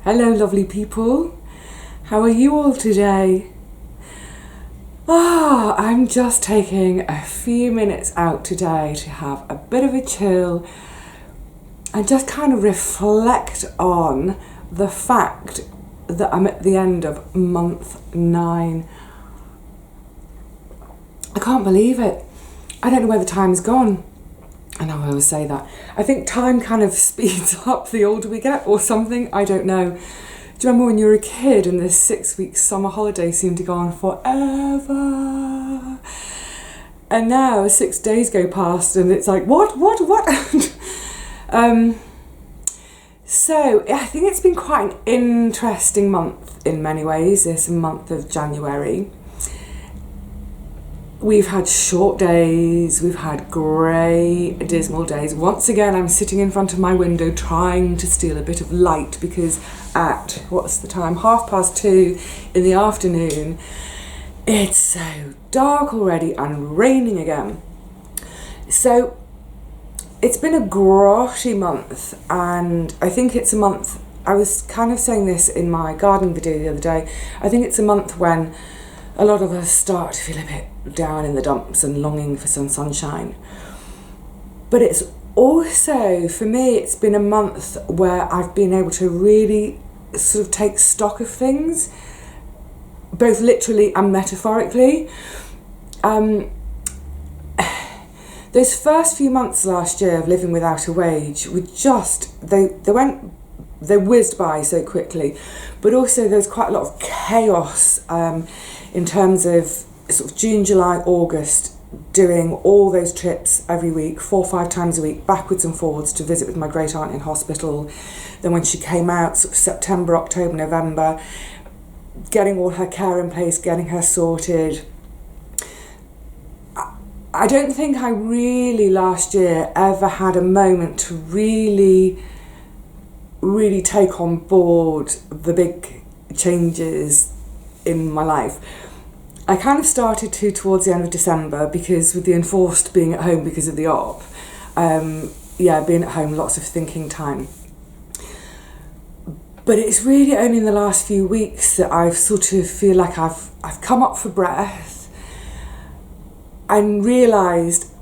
Hello lovely people, how are you all today? I'm just taking a few minutes out today to have a bit of a chill and just kind of reflect on the fact that I'm at the end of month 9. I can't believe it. I don't know where the time's gone. I know I always say that. I think time kind of speeds up the older we get or something, I don't know. Do you remember when you were a kid and the 6-week summer holiday seemed to go on forever? And now 6 days go past and it's like, what? So I think it's been quite an interesting month in many ways, this month of January. We've had short days, we've had grey, dismal days. Once again, I'm sitting in front of my window trying to steal a bit of light because at, what's the time, 2:30 in the afternoon, it's so dark already and raining again. So it's been a grotty month, and I think it's a month, I was kind of saying this in my gardening video the other day, I think it's a month when a lot of us start to feel a bit down in the dumps and longing for some sunshine. But it's also, for me, it's been a month where I've been able to really sort of take stock of things, both literally and metaphorically. Those first few months last year of living without a wage were just, they whizzed by so quickly, but also there was quite a lot of chaos in terms of sort of June, July, August, doing all those trips every week, 4 or 5 times a week, backwards and forwards to visit with my great aunt in hospital. Then when she came out, sort of September, October, November, getting all her care in place, getting her sorted. I don't think I really last year ever had a moment to really take on board the big changes in my life. I kind of started to towards the end of December because with the enforced being at home because of the op, being at home, lots of thinking time. But it's really only in the last few weeks that I've sort of feel like I've come up for breath and realised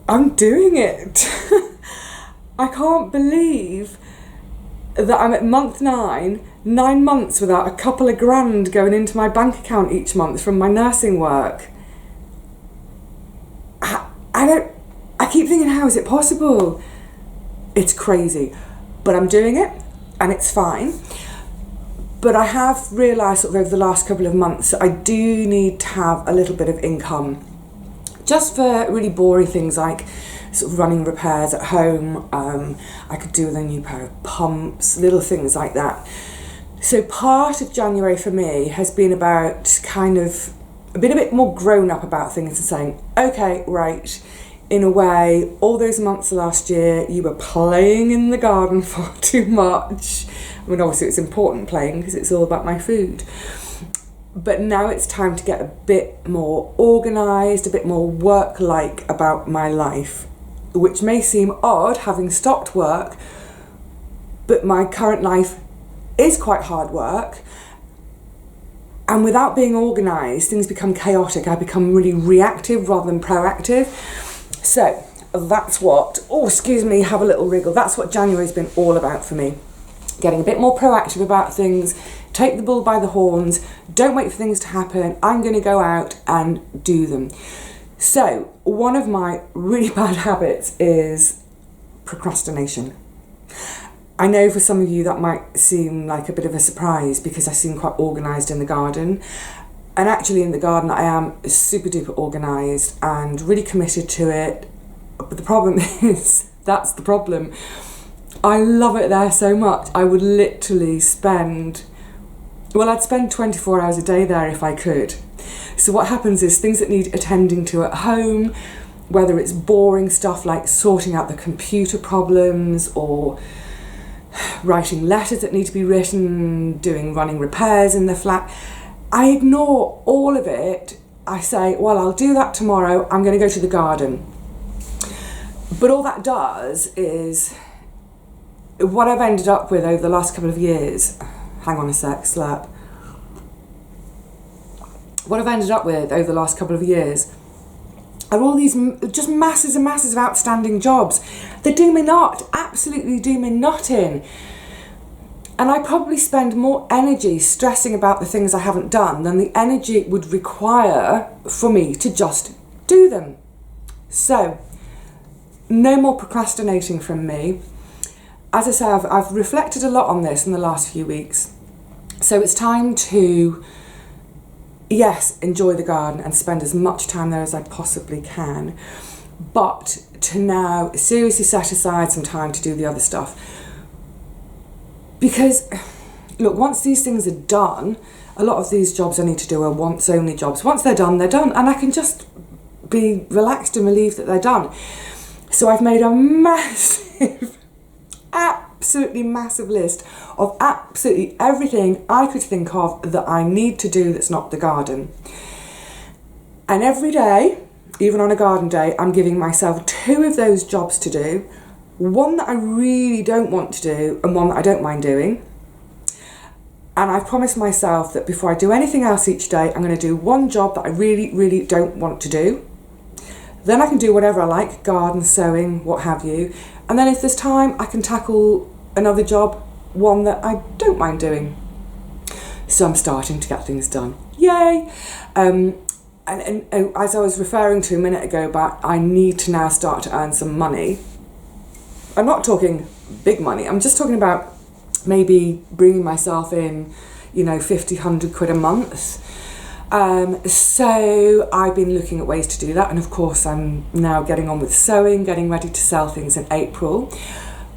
I'm doing it. I can't believe that I'm at month 9 months without a couple of grand going into my bank account each month from my nursing work. I keep thinking, how is it possible? It's crazy, but I'm doing it and it's fine. But I have realised sort of over the last couple of months that I do need to have a little bit of income just for really boring things like sort of running repairs at home. I could do with a new pair of pumps, little things like that. So part of January for me has been about kind of being a bit more grown up about things and saying, okay, right, in a way, all those months last year, you were playing in the garden far too much. I mean, obviously it's important playing because it's all about my food. But now it's time to get a bit more organised, a bit more work-like about my life, which may seem odd having stopped work, but my current life is quite hard work. And without being organised, things become chaotic. I become really reactive rather than proactive. So that's what, have a little wriggle. That's what January's been all about for me. Getting a bit more proactive about things, take the bull by the horns, don't wait for things to happen. I'm going to go out and do them. So one of my really bad habits is procrastination. I know for some of you that might seem like a bit of a surprise because I seem quite organised in the garden. And actually in the garden I am super duper organised and really committed to it. But the problem is, that's the problem. I love it there so much. I would literally I'd spend 24 hours a day there if I could. So what happens is things that need attending to at home, whether it's boring stuff like sorting out the computer problems or writing letters that need to be written, running repairs in the flat, I ignore all of it. I say, well, I'll do that tomorrow. I'm going to go to the garden. But all that does is what I've ended up with over the last couple of years, hang on a sec, slap. What I've ended up with over the last couple of years are all these just masses and masses of outstanding jobs that do me not, absolutely do me not in. And I probably spend more energy stressing about the things I haven't done than the energy it would require for me to just do them. So, no more procrastinating from me. As I say, I've reflected a lot on this in the last few weeks. So it's time to, yes, enjoy the garden and spend as much time there as I possibly can, but to now seriously set aside some time to do the other stuff. Because, look, once these things are done, a lot of these jobs I need to do are once-only jobs. Once they're done, and I can just be relaxed and relieved that they're done. So I've made a massive, absolutely massive list of absolutely everything I could think of that I need to do that's not the garden. And every day, even on a garden day, I'm giving myself 2 of those jobs to do. One that I really don't want to do and one that I don't mind doing. And I've promised myself that before I do anything else each day, I'm going to do one job that I really, really don't want to do. Then I can do whatever I like, garden, sewing, what have you. And then if there's time, I can tackle another job, one that I don't mind doing. So I'm starting to get things done. Yay! And as I was referring to a minute ago about I need to now start to earn some money. I'm not talking big money. I'm just talking about maybe bringing myself in, 50, 100 quid a month. So I've been looking at ways to do that. And of course, I'm now getting on with sewing, getting ready to sell things in April.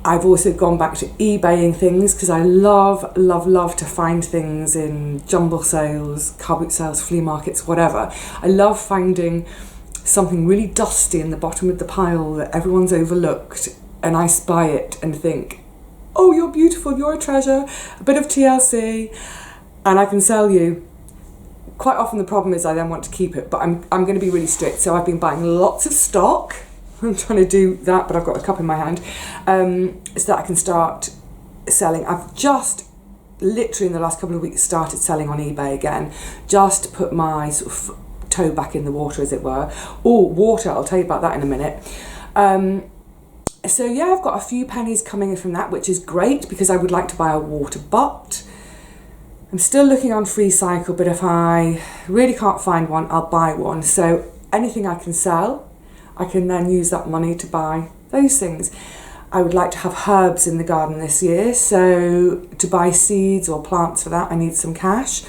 I've also gone back to eBaying things because I love, love, love to find things in jumble sales, car boot sales, flea markets, whatever. I love finding something really dusty in the bottom of the pile that everyone's overlooked, and I spy it and think, oh, you're beautiful, you're a treasure, a bit of TLC, and I can sell you. Quite often the problem is I then want to keep it, but I'm going to be really strict. So I've been buying lots of stock. I'm trying to do that, but I've got a cup in my hand, so that I can start selling. I've just literally in the last couple of weeks started selling on eBay again, just to put my sort of toe back in the water, as it were. Oh, water, I'll tell you about that in a minute. So yeah, I've got a few pennies coming in from that, which is great because I would like to buy a water butt. I'm still looking on Free Cycle, but if I really can't find one, I'll buy one. So anything I can sell, I can then use that money to buy those things. I would like to have herbs in the garden this year, so to buy seeds or plants for that, I need some cash.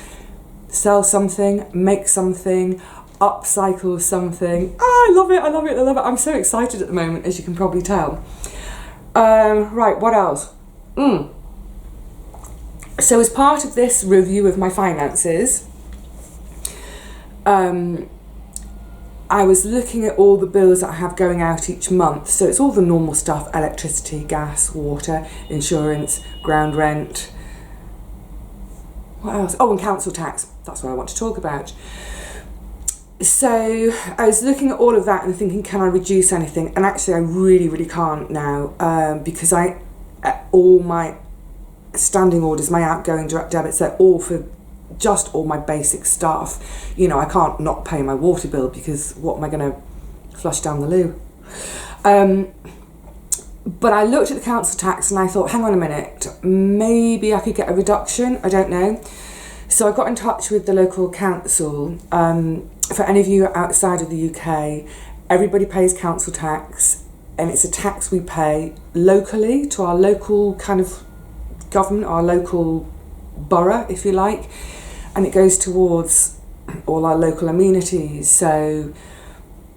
Sell something, make something, upcycle something. I love it, I love it, I love it. I'm so excited at the moment, as you can probably tell. Right, what else? So as part of this review of my finances, I was looking at all the bills that I have going out each month. So it's all the normal stuff: electricity, gas, water, insurance, ground rent. What else? Oh, and council tax. That's what I want to talk about. So I was looking at all of that and thinking, can I reduce anything? And actually I really, really can't now, because all my standing orders, my outgoing direct debits, they're all for just all my basic stuff. I can't not pay my water bill because what am I going to flush down the loo? But I looked at the council tax and I thought, hang on a minute, maybe I could get a reduction, I don't know. So I got in touch with the local council. For any of you outside of the UK, everybody pays council tax, and it's a tax we pay locally to our local kind of government, our local borough, if you like, and it goes towards all our local amenities. So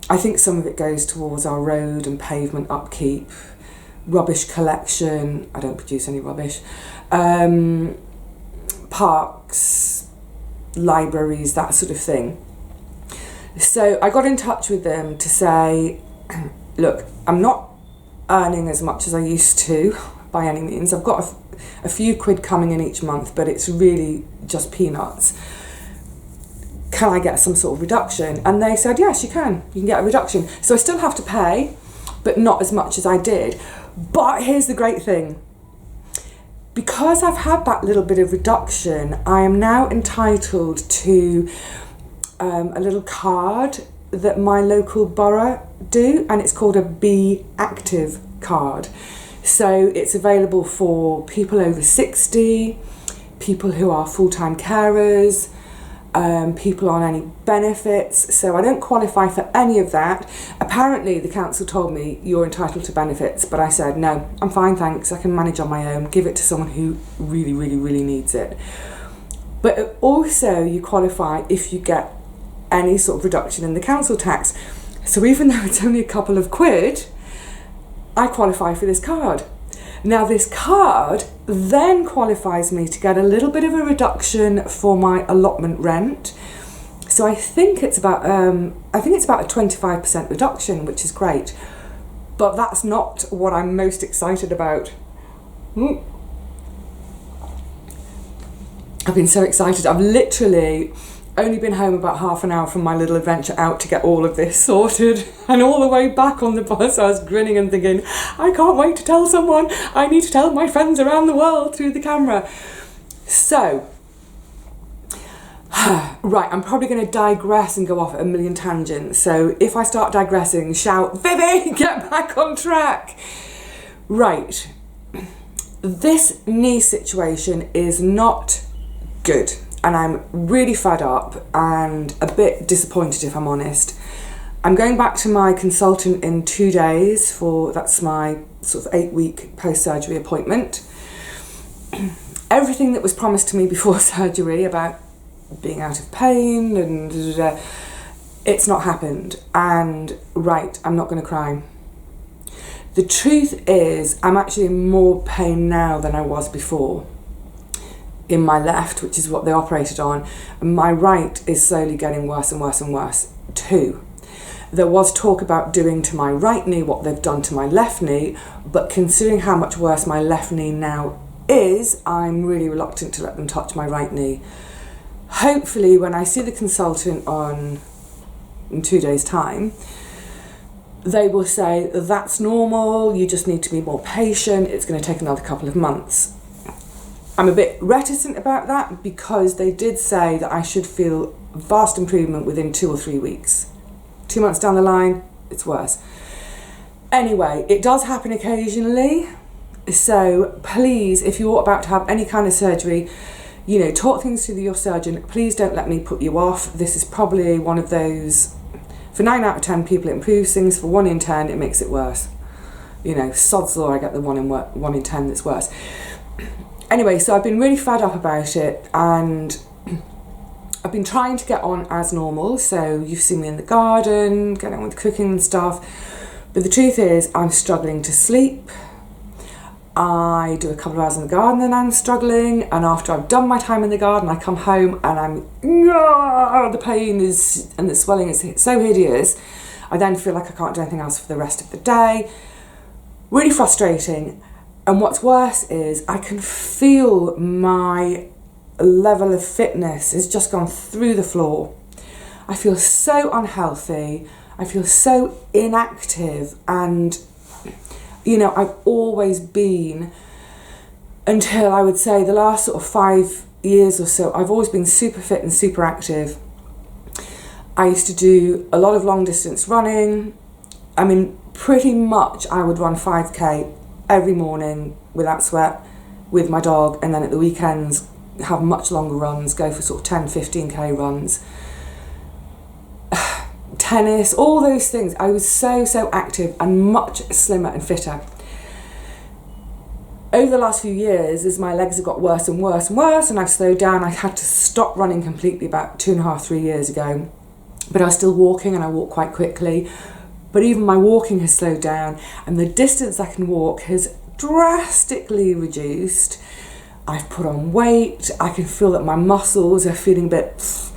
I think some of it goes towards our road and pavement upkeep, rubbish collection, I don't produce any rubbish, parks, libraries, that sort of thing. So I got in touch with them to say, look, I'm not earning as much as I used to by any means. I've got a few quid coming in each month, but it's really just peanuts. Can I get some sort of reduction? And they said, yes, you can get a reduction. So I still have to pay, but not as much as I did. But here's the great thing. because I've had that little bit of reduction, I am now entitled to a little card that my local borough do, and it's called a Be Active card. So it's available for people over 60, people who are full-time carers, people on any benefits. So I don't qualify for any of that. Apparently the council told me you're entitled to benefits, but I said no, I'm fine, thanks, I can manage on my own, give it to someone who really, really, really needs it. But also you qualify if you get any sort of reduction in the council tax. So even though it's only a couple of quid, I qualify for this card. Now this card then qualifies me to get a little bit of a reduction for my allotment rent. So I think it's about a 25% reduction, which is great. But that's not what I'm most excited about. I've been so excited. I've literally only been home about half an hour from my little adventure out to get all of this sorted, and all the way back on the bus I was grinning and thinking, I can't wait to tell someone, I need to tell my friends around the world through the camera. So, right, I'm probably going to digress and go off at a million tangents, so if I start digressing, shout, Vivi, get back on track. Right, this knee situation is not good. And I'm really fed up and a bit disappointed, if I'm honest. I'm going back to my consultant in 2 days that's my sort of 8-week post-surgery appointment. Everything that was promised to me before surgery about being out of pain and it's not happened. And right, I'm not going to cry. The truth is, I'm actually in more pain now than I was before. In my left, which is what they operated on, and my right is slowly getting worse and worse and worse too. There was talk about doing to my right knee what they've done to my left knee, but considering how much worse my left knee now is, I'm really reluctant to let them touch my right knee. Hopefully when I see the consultant in 2 days' time, they will say that's normal, you just need to be more patient, it's going to take another couple of months. I'm a bit reticent about that because they did say that I should feel vast improvement within 2 or 3 weeks. 2 months down the line, it's worse. Anyway, it does happen occasionally. So please, if you're about to have any kind of surgery, talk things to your surgeon. Please don't let me put you off. This is probably one of those, for 9 out of 10 people it improves things, for 1 in 10 it makes it worse. Sod's law, I get the 1 in 10 that's worse. Anyway, so I've been really fed up about it and I've been trying to get on as normal. So you've seen me in the garden, getting on with cooking and stuff. But the truth is, I'm struggling to sleep. I do a couple of hours in the garden and I'm struggling. And after I've done my time in the garden, I come home and the pain is, and the swelling is so hideous. I then feel like I can't do anything else for the rest of the day. Really frustrating. And what's worse is I can feel my level of fitness has just gone through the floor. I feel so unhealthy. I feel so inactive. And, I've always been, until I would say the last sort of 5 years or so, I've always been super fit and super active. I used to do a lot of long distance running. I mean, pretty much I would run 5k every morning without sweat with my dog, and then at the weekends have much longer runs, go for sort of 10-15k runs. Tennis, all those things. I was so active and much slimmer and fitter. Over the last few years, as my legs have got worse and worse and worse and I've slowed down, I had to stop running completely about 2.5-3 years ago. But I was still walking and I walk quite quickly. But even my walking has slowed down and the distance I can walk has drastically reduced. I've put on weight. I can feel that my muscles are feeling a bit,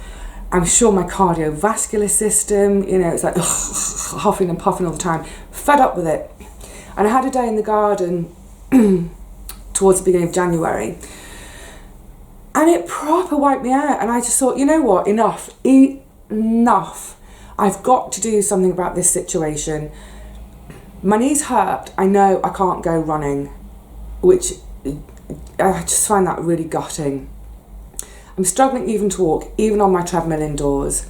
I'm sure my cardiovascular system, it's like huffing and puffing all the time. Fed up with it. And I had a day in the garden towards the beginning of January and it proper wiped me out. And I just thought, you know what, enough. I've got to do something about this situation. My knees hurt. I know I can't go running, which I just find that really gutting. I'm struggling even to walk, even on my treadmill indoors.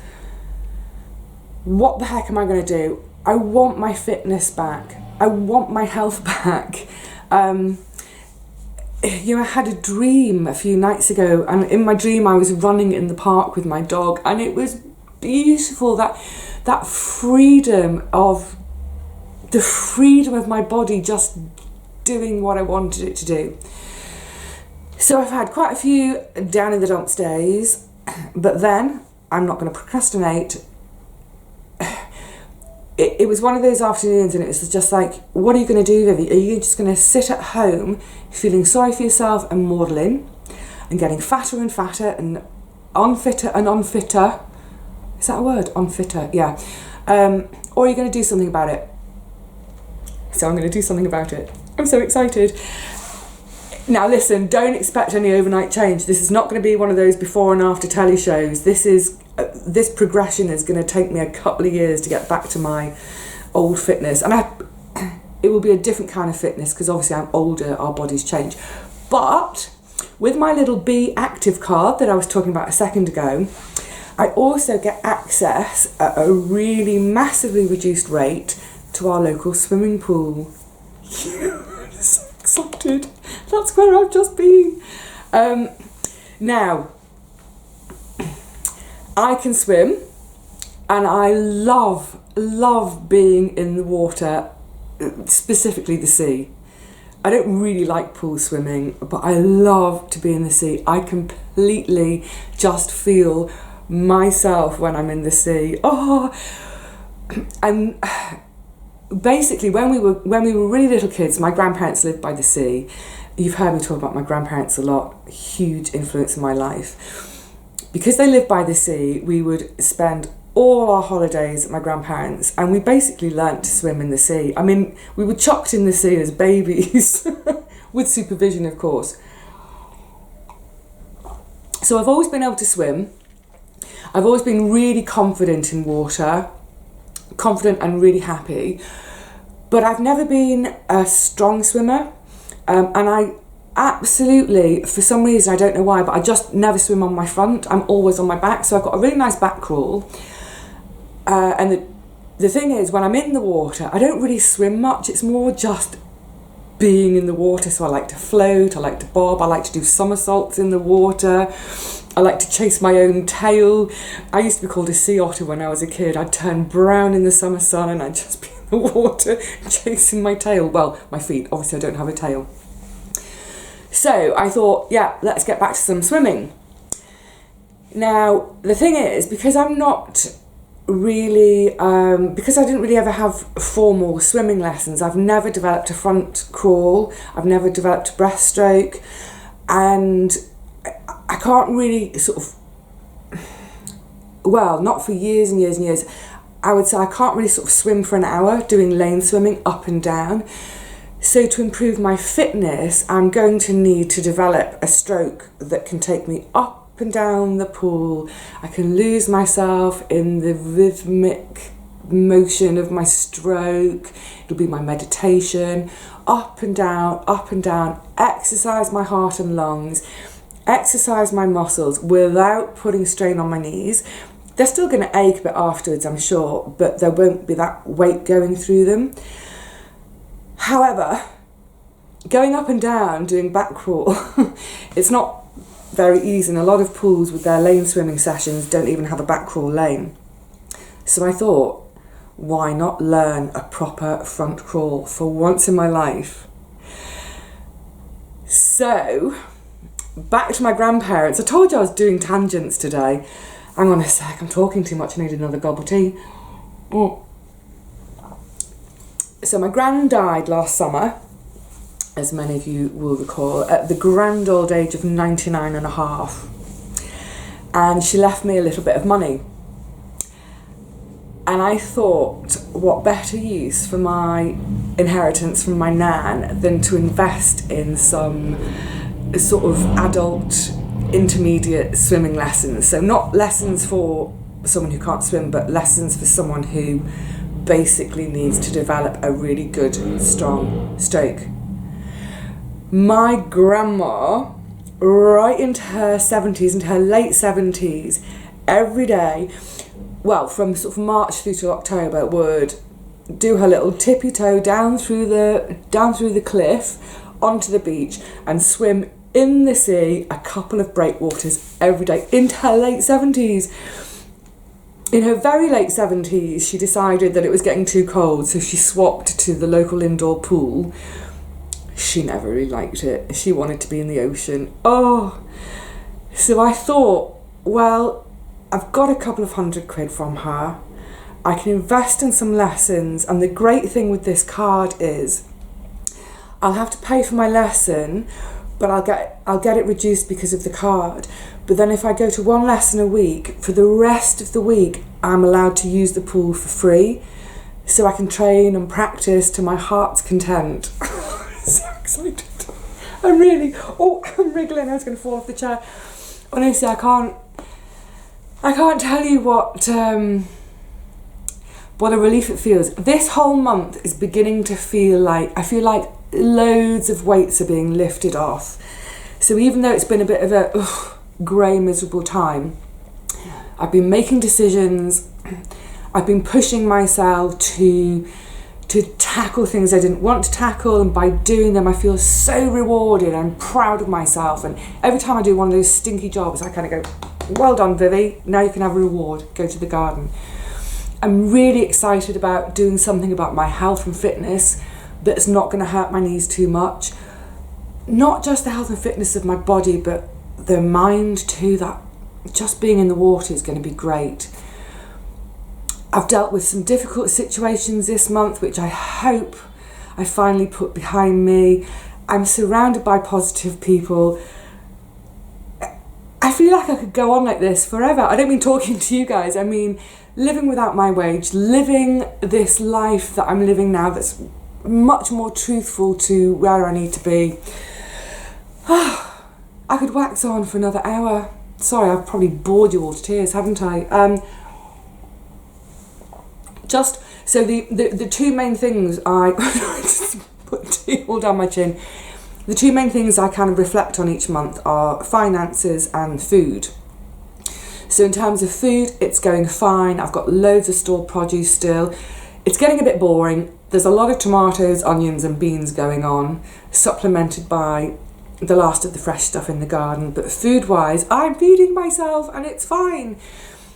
What the heck am I going to do? I want my fitness back. I want my health back. I had a dream a few nights ago, and in my dream I was running in the park with my dog, and it was beautiful. That freedom of my body just doing what I wanted it to do. So I've had quite a few down in the dumps days, but then I'm not going to procrastinate. It was one of those afternoons, and it was just like, what are you going to do, Vivi? Are you just going to sit at home feeling sorry for yourself and maudlin and getting fatter and fatter and unfitter and unfitter? Is that a word? Unfitter, yeah. Or are you going to do something about it? So I'm going to do something about it. I'm so excited. Now listen, don't expect any overnight change. This is not going to be one of those before and after telly shows. This progression is going to take me a couple of years to get back to my old fitness. And it will be a different kind of fitness because obviously I'm older, our bodies change. But with my little Be Active card that I was talking about a second ago, I also get access at a really massively reduced rate to our local swimming pool. I'm so excited. That's where I've just been. Now, I can swim, and I love being in the water, specifically the sea. I don't really like pool swimming, but I love to be in the sea. I completely just feel myself when I'm in the sea. Oh, and basically when we were really little kids, my grandparents lived by the sea. You've heard me talk about my grandparents a lot, huge influence in my life. Because they lived by the sea, we would spend all our holidays at my grandparents', and we basically learnt to swim in the sea. I mean, we were chucked in the sea as babies, with supervision, of course. So I've always been able to swim. I've always been really confident in water, confident and really happy. But I've never been a strong swimmer, and I absolutely, for some reason, I don't know why, but I just never swim on my front. I'm always on my back, so I've got a really nice back crawl. And the thing is, when I'm in the water, I don't really swim much. It's more just being in the water. So I like to float, I like to bob, I like to do somersaults in the water. I like to chase my own tail. I used to be called a sea otter when I was a kid. I'd turn brown in the summer sun and I'd just be in the water chasing my tail. Well, my feet. Obviously, I don't have a tail. So I thought, yeah, let's get back to some swimming. Now, the thing is, because I'm not really, because I didn't really ever have formal swimming lessons, I've never developed a front crawl, I've never developed a breaststroke, and I can't really sort of, well, not for years and years and years, I would say I can't really sort of swim for an hour doing lane swimming up and down. So to improve my fitness, I'm going to need to develop a stroke that can take me up and down the pool. I can lose myself in the rhythmic motion of my stroke. It'll be my meditation, up and down, exercise my heart and lungs, exercise my muscles without putting strain on my knees. They're still going to ache a bit afterwards, I'm sure, but there won't be that weight going through them. However, going up and down, doing back crawl, it's not very easy, and a lot of pools with their lane swimming sessions don't even have a back crawl lane. So I thought, why not learn a proper front crawl for once in my life? So, back to my grandparents. I told you I was doing tangents today. Hang on a sec, I'm talking too much, I need another gobble of tea. So my gran died last summer, as many of you will recall, at the grand old age of 99 and a half. And she left me a little bit of money. And I thought, what better use for my inheritance from my nan than to invest in some sort of adult intermediate swimming lessons. So not lessons for someone who can't swim, but lessons for someone who basically needs to develop a really good, strong stroke. My grandma, right into her 70s, into her late 70s, every day, well, from sort of March through to October, would do her little tippy toe down through the cliff onto the beach and swim in the sea a couple of breakwaters every day into her late 70s. In her very late 70s, she decided that it was getting too cold, so she swapped to the local indoor pool. She never really liked it. She wanted to be in the ocean. Oh, so I thought, well, I've got a couple of £100 from her. I can invest in some lessons, and the great thing with this card is I'll have to pay for my lesson, but I'll get it reduced because of the card. But then if I go to one lesson a week, for the rest of the week, I'm allowed to use the pool for free, so I can train and practice to my heart's content. So excited. I'm wriggling. I was going to fall off the chair. Honestly, I can't tell you what a relief it feels. This whole month is beginning to feel like, I feel like loads of weights are being lifted off. So even though it's been a bit of a grey, miserable time, I've been making decisions. I've been pushing myself to tackle things I didn't want to tackle, and by doing them I feel so rewarded. I'm proud of myself, and every time I do one of those stinky jobs, I kind of go, well done, Vivi, now you can have a reward, go to the garden. I'm really excited about doing something about my health and fitness that's not going to hurt my knees too much. Not just the health and fitness of my body, but the mind too. That just being in the water is going to be great. I've dealt with some difficult situations this month, which I hope I finally put behind me. I'm surrounded by positive people. I feel like I could go on like this forever. I don't mean talking to you guys, I mean living without my wage, living this life that I'm living now that's much more truthful to where I need to be. I could wax on for another hour. Sorry, I've probably bored you all to tears, haven't I? So the two main things I just put tea all down my chin. The two main things I kind of reflect on each month are finances and food. So in terms of food, it's going fine. I've got loads of stored produce still. It's getting a bit boring. There's a lot of tomatoes, onions and beans going on, supplemented by the last of the fresh stuff in the garden. But food-wise, I'm feeding myself and it's fine.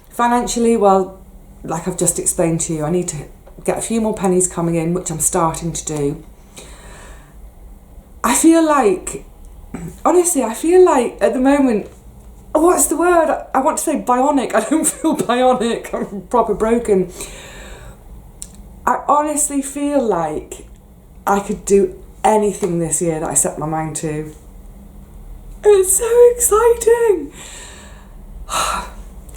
Financially, well, like I've just explained to you, I need to get a few more pennies coming in, which I'm starting to do. I feel like at the moment, what's the word? I want to say bionic. I don't feel bionic. I'm proper broken. I honestly feel like I could do anything this year that I set my mind to. It's so exciting.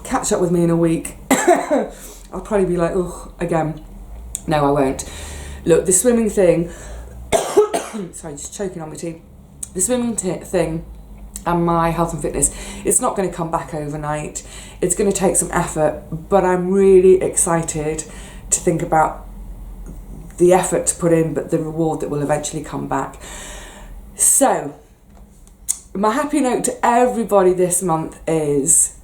Catch up with me in a week. I'll probably be like, ugh, again. No, I won't. Look, the swimming thing, sorry, just choking on my tea. The swimming thing and my health and fitness, it's not going to come back overnight. It's going to take some effort, but I'm really excited to think about the effort to put in, but the reward that will eventually come back. So, my happy note to everybody this month is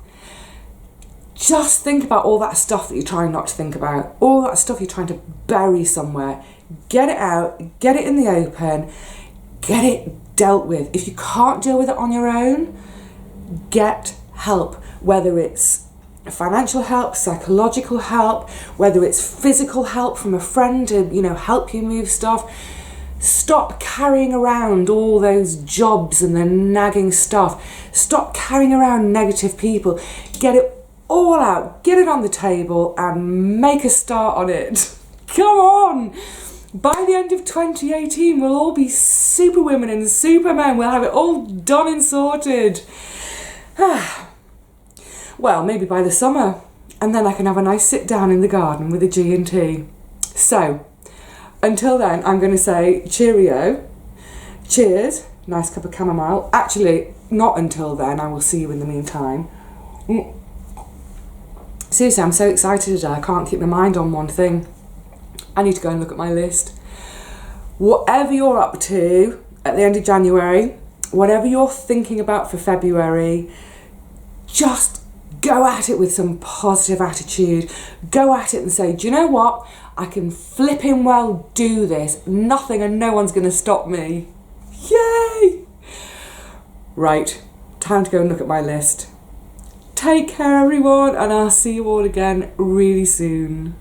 just think about all that stuff that you're trying not to think about, all that stuff you're trying to bury somewhere. Get it out, get it in the open, get it dealt with. If you can't deal with it on your own, get help, whether it's financial help, psychological help, whether it's physical help from a friend to, help you move stuff. Stop carrying around all those jobs and the nagging stuff. Stop carrying around negative people. Get it all out, get it on the table and make a start on it. Come on! By the end of 2018, we'll all be superwomen and supermen. We'll have it all done and sorted. Well, maybe by the summer. And then I can have a nice sit down in the garden with a G&T. So, until then, I'm going to say cheerio. Cheers. Nice cup of chamomile. Actually, not until then. I will see you in the meantime. Seriously, I'm so excited today. I can't keep my mind on one thing. I need to go and look at my list. Whatever you're up to, at the end of January, whatever you're thinking about for February, just go at it with some positive attitude. Go at it and say, do you know what? I can flipping well do this. Nothing and no one's going to stop me. Yay! Right, time to go and look at my list. Take care, everyone, and I'll see you all again really soon.